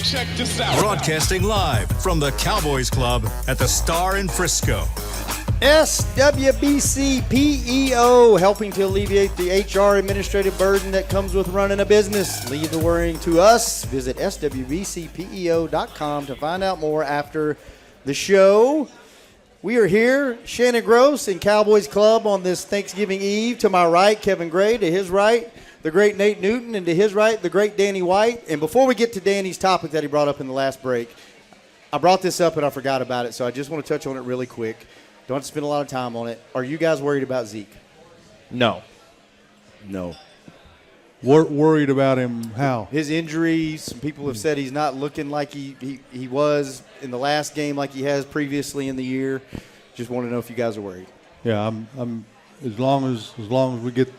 Check this out. Broadcasting live from the Cowboys Club at the Star in Frisco. SWBC PEO, helping to alleviate the HR administrative burden that comes with running a business. Leave the worrying to us. Visit SWBCPEO.com to find out more after the show. We are here, Shannon Gross in Cowboys Club on this Thanksgiving Eve. To my right, Kevin Gray. To his right, the great Nate Newton. And to his right, the great Danny White. And before we get to Danny's topic that he brought up in the last break, I brought this up and I forgot about it, so I just want to touch on it really quick. Don't have to spend a lot of time on it. Are you guys worried about Zeke? No. Worried about him how? His injuries. Some people have said he's not looking like he was in the last game like he has previously in the year. Just want to know if you guys are worried. Yeah, I'm as long as we get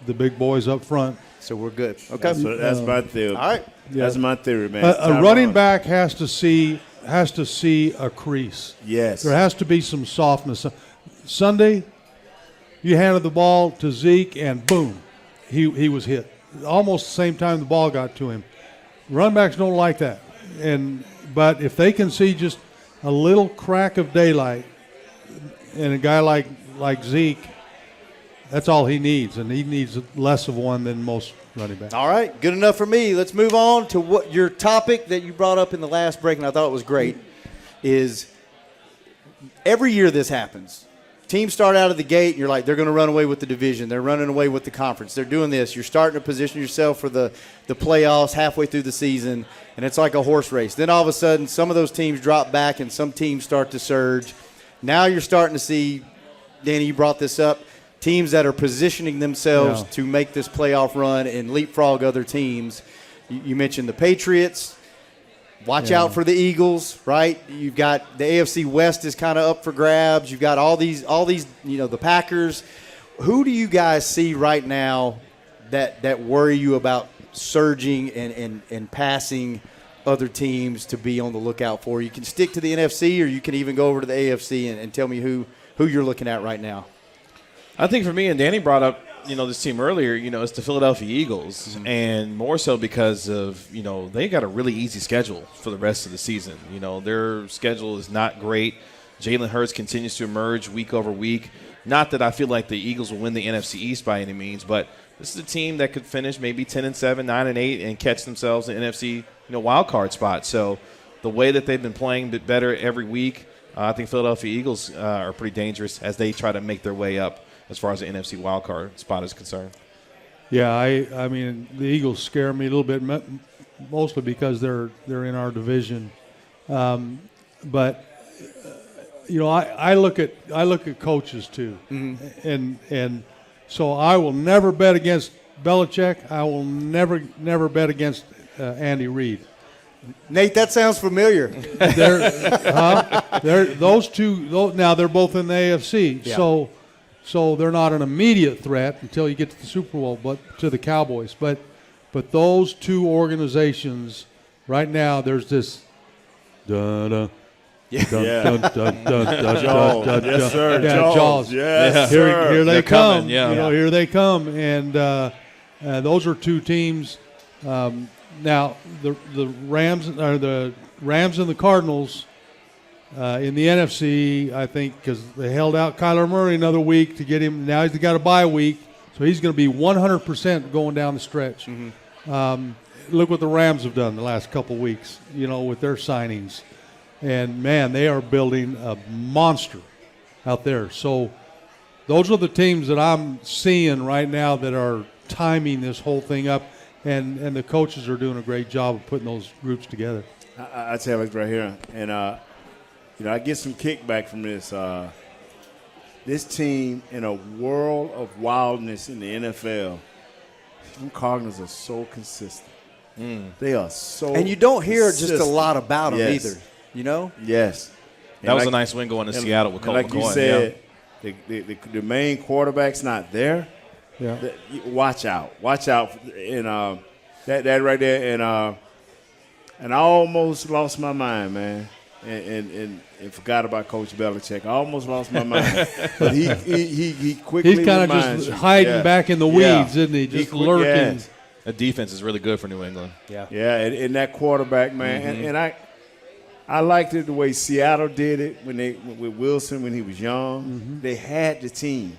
the big boys up front. So we're good. Okay. That's my theory. All right. Yeah. That's my theory, man. A running back has to see a crease. Yes. There has to be some softness. Sunday, you handed the ball to Zeke, and boom, he was hit. Almost the same time the ball got to him. Running backs don't like that. But if they can see just a little crack of daylight in a guy like Zeke, that's all he needs, and he needs less of one than most running backs. All right, good enough for me. Let's move on to what your topic that you brought up in the last break, and I thought it was great, is every year this happens. Teams start out of the gate, and you're like, they're going to run away with the division. They're running away with the conference. They're doing this. You're starting to position yourself for the playoffs halfway through the season, and it's like a horse race. Then all of a sudden, some of those teams drop back, and some teams start to surge. Now you're starting to see, Danny, you brought this up, teams that are positioning themselves to make this playoff run and leapfrog other teams. You mentioned the Patriots. Watch out for the Eagles, right? You've got the AFC West is kind of up for grabs. You've got all these, the Packers. Who do you guys see right now that worry you about surging and passing other teams to be on the lookout for? You can stick to the NFC, or you can even go over to the AFC and tell me who you're looking at right now. I think for me, and Danny brought up, this team earlier, it's the Philadelphia Eagles, and more so because of, they got a really easy schedule for the rest of the season. Their schedule is not great. Jalen Hurts continues to emerge week over week. Not that I feel like the Eagles will win the NFC East by any means, but this is a team that could finish maybe 10-7, 9-8, and catch themselves an NFC, wild card spot. So the way that they've been playing a bit better every week, I think Philadelphia Eagles are pretty dangerous as they try to make their way up as far as the NFC wildcard spot is concerned. Yeah, I mean, the Eagles scare me a little bit, mostly because they're in our division. But I look at coaches too, and so I will never bet against Belichick. I will never bet against Andy Reid. Nate, that sounds familiar. Those two. Now they're both in the AFC, so they're not an immediate threat until you get to the Super Bowl, but to the Cowboys. But those two organizations right now, there's this. Jaws. Yes, sir. Jaws. Yes, Here they come. Coming, yeah. Here they come, and those are two teams. Now the Rams and the Cardinals in the NFC, I think, because they held out Kyler Murray another week to get him. Now he's got a bye week, so he's going to be 100% going down the stretch. Look what the Rams have done the last couple weeks, with their signings. And, man, they are building a monster out there. So those are the teams that I'm seeing right now that are timing this whole thing up, and the coaches are doing a great job of putting those groups together. I tell you right here, and I get some kickback from this. This team in a world of wildness in the NFL, them Cardinals are so consistent. They are so and you don't hear consistent. just a lot about them Yes. either, Yes. That was a nice win going to Seattle with Colt like McCoy. you said, the main quarterback's not there, Yeah. Watch out, and that right there, and I almost lost my mind, man, and forgot about Coach Belichick. I almost lost my mind, but he quickly. He's kind of just hiding back in the weeds, isn't he? Just lurking. Yes. The defense is really good for New England. Yeah. Yeah, and that quarterback, man, and I liked it the way Seattle did it with Wilson when he was young. They had the team.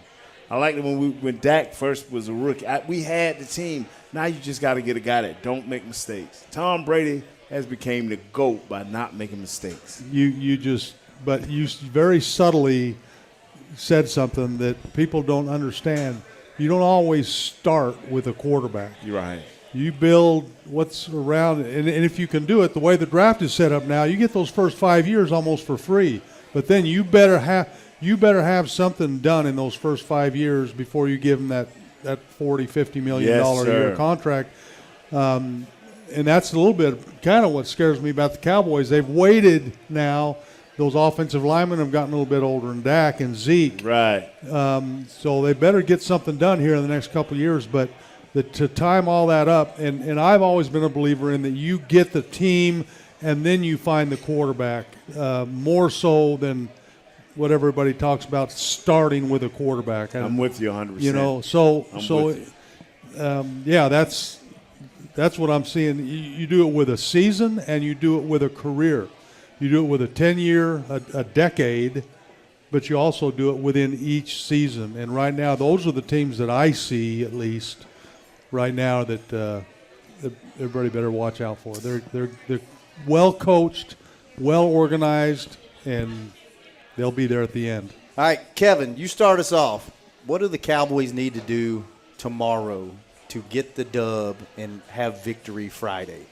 I liked it when Dak first was a rookie. We had the team. Now you just got to get a guy that don't make mistakes. Tom Brady has become the GOAT by not making mistakes. But you very subtly said something that people don't understand. You don't always start with a quarterback. You're right. You build what's around, and if you can do it the way the draft is set up now, you get those first 5 years almost for free. But then you better have something done in those first 5 years before you give them that $40-50 million a year contract. And that's a little bit kind of what scares me about the Cowboys. They've waited now. Those offensive linemen have gotten a little bit older, and Dak and Zeke. Right. So they better get something done here in the next couple of years. But to time all that up, and I've always been a believer in that you get the team and then you find the quarterback, more so than what everybody talks about starting with a quarterback. I'm with you 100%. You know, that's what I'm seeing. You do it with a season and you do it with a career. You do it with a 10-year, a decade, but you also do it within each season. And right now, those are the teams that I see, at least right now, that everybody better watch out for. They're well coached, well organized, and they'll be there at the end. All right, Kevin, you start us off. What do the Cowboys need to do tomorrow to get the dub and have victory Friday?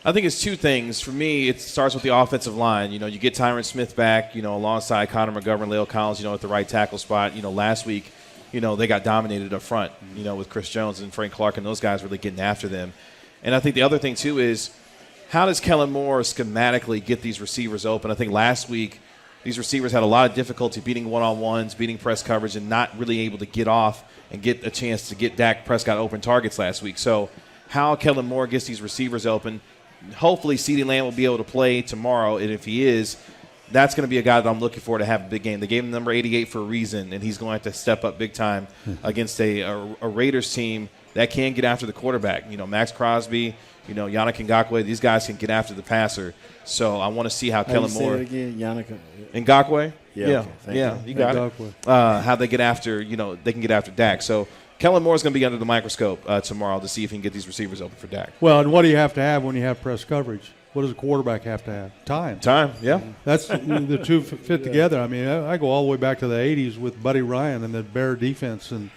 I think it's two things. For me, it starts with the offensive line. You know, you get Tyron Smith back, alongside Connor McGovern, Leo Collins, at the right tackle spot. Last week, they got dominated up front, with Chris Jones and Frank Clark and those guys really getting after them. And I think the other thing, too, is how does Kellen Moore schematically get these receivers open? I think last week these receivers had a lot of difficulty beating one-on-ones, beating press coverage, and not really able to get off and get a chance to get Dak Prescott open targets last week. So how Kellen Moore gets these receivers open, hopefully CeeDee Lamb will be able to play tomorrow, and if he is, that's going to be a guy that I'm looking for to have a big game. They gave him number 88 for a reason, and he's going to have to step up big time against a Raiders team that can get after the quarterback. Max Crosby, Yannick Ngakoue, these guys can get after the passer. So I want to see how Kellen Moore. Say it again, Yannick Ngakoue? Yeah. Okay, You got it. How they get after, they can get after Dak. So Kellen Moore's going to be under the microscope tomorrow to see if he can get these receivers open for Dak. Well, and what do you have to have when you have press coverage? What does a quarterback have to have? Time. Yeah. That's the two fit together. I mean, I go all the way back to the 80s with Buddy Ryan and the Bear defense. And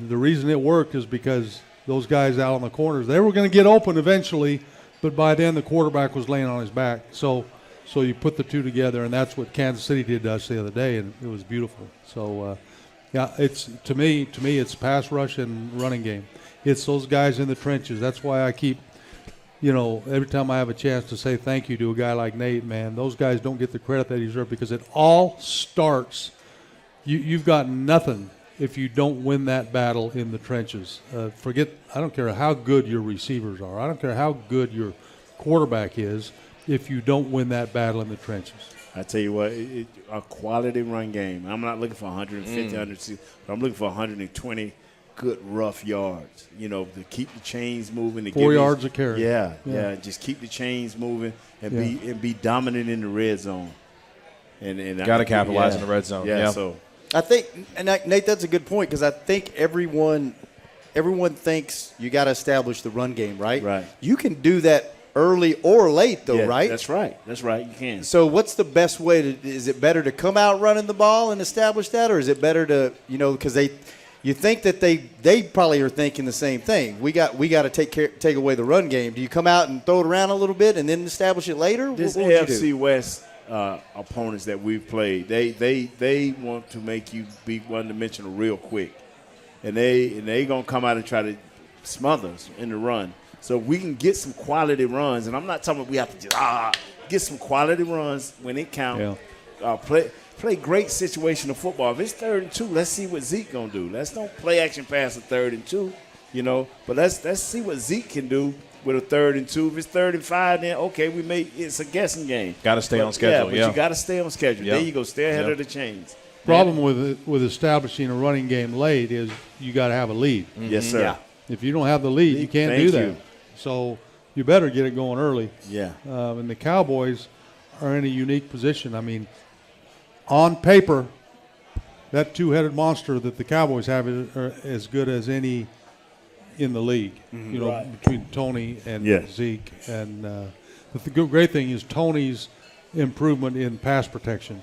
the reason it worked is because those guys out on the corners, they were going to get open eventually, but by then the quarterback was laying on his back. So you put the two together, and that's what Kansas City did to us the other day, and it was beautiful. So, it's to me it's pass rush and running game. It's those guys in the trenches. That's why I keep, every time I have a chance to say thank you to a guy like Nate, man, those guys don't get the credit they deserve because it all starts. You've got nothing if you don't win that battle in the trenches. I don't care how good your receivers are. I don't care how good your quarterback is if you don't win that battle in the trenches. I tell you what, a quality run game. I'm not looking for 150, 160, but I'm looking for 120 good rough yards, to keep the chains moving. 4 yards a carry. Yeah. Just keep the chains moving and be dominant in the red zone. And got to capitalize in the red zone. Yeah. So I think, and Nate, that's a good point because I think everyone thinks you got to establish the run game, right? Right. You can do that early or late, though, right? That's right. You can. So what's the best way is it better to come out running the ball and establish that, or is it better to, because you think that they probably are thinking the same thing. We got to take away the run game. Do you come out and throw it around a little bit and then establish it later? This what would you AFC do? West opponents that we've played, they want to make you be one-dimensional real quick, and they gonna come out and try to smother us in the run. So we can get some quality runs, and I'm not talking about we have to just get some quality runs when it counts. Yeah. Play play great situational football. If it's 3rd and 2, let's see what Zeke gonna do. Let's don't play action pass a 3rd and 2, But let's see what Zeke can do with a 3rd and 2. If it's 3rd and 5, then okay, it's a guessing game. Got to stay on schedule. Yeah, but you got to stay on schedule. Yep. There you go. Stay ahead of the chains. Problem with establishing a running game late is you got to have a lead. Yes, sir. Yeah. If you don't have the lead, you can't do that. So you better get it going early. Yeah. And the Cowboys are in a unique position. I mean, on paper, that two-headed monster that the Cowboys have is as good as any in the league. Between Tony and Zeke. And the great thing is Tony's improvement in pass protection.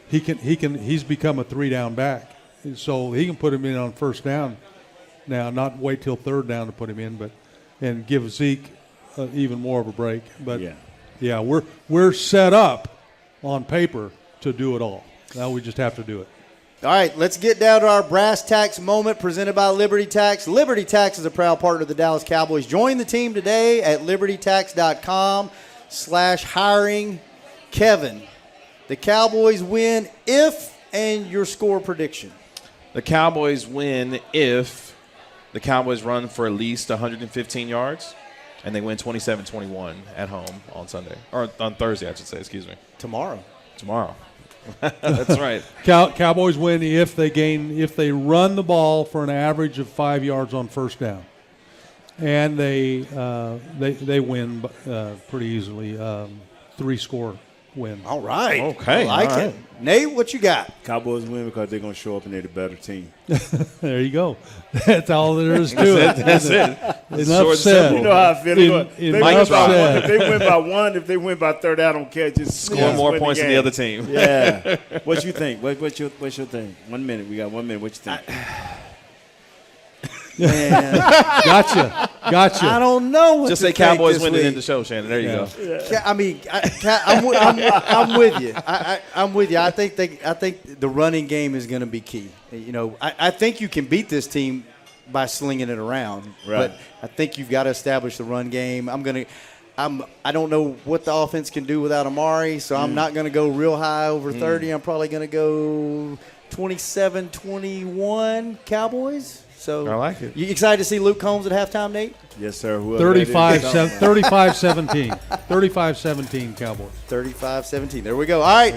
He's become a 3-down back, so he can put him in on 1st down now, not wait till 3rd down to put him in, and give Zeke even more of a break. But we're set up on paper to do it all. Now we just have to do it. All right, let's get down to our brass tacks moment presented by Liberty Tax. Liberty Tax is a proud partner of the Dallas Cowboys. Join the team today at libertytax.com/hiring. Kevin, the Cowboys win if, and your score prediction. The Cowboys win if the Cowboys run for at least 115 yards, and they win 27-21 at home on Sunday. Or on Thursday, I should say, excuse me. Tomorrow. That's right. Cowboys win if they run the ball for an average of 5 yards on 1st down, and they win pretty easily. 3-score win. All right. Okay. I like it. Nate, what you got? Cowboys win because they're going to show up and they're the better team. There you go. That's all there is to it. That's it. Enough said. You know how I feel. If they win by 1, if they win by 3rd, I don't care. Just score more points than the other team. Yeah. What you think? What's your thing? 1 minute. We got 1 minute. What you think? Man. Gotcha. I don't know what Just to say Cowboys think win this and week. end the show, Shannon. There you go. I mean, I'm with you. I'm with you. I think the running game is going to be key. I think you can beat this team by slinging it around, right. But I think you've got to establish the run game. I don't know what the offense can do without Amari, so I'm not going to go real high over 30. I'm probably going to go 27-21 Cowboys. So I like it. You excited to see Luke Combs at halftime, Nate? Yes, sir. 35-17. 35-17 Cowboys. 35-17. There we go. All right.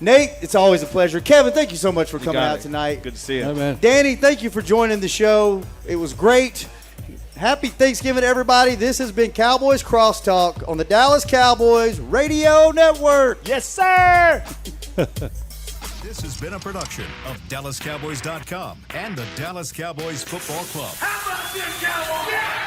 Nate, it's always a pleasure. Kevin, thank you so much for coming out tonight. Good to see you. Hey, man. Danny, thank you for joining the show. It was great. Happy Thanksgiving, everybody. This has been Cowboys Crosstalk on the Dallas Cowboys Radio Network. Yes, sir. This has been a production of DallasCowboys.com and the Dallas Cowboys Football Club. How about this, Cowboys? Yeah!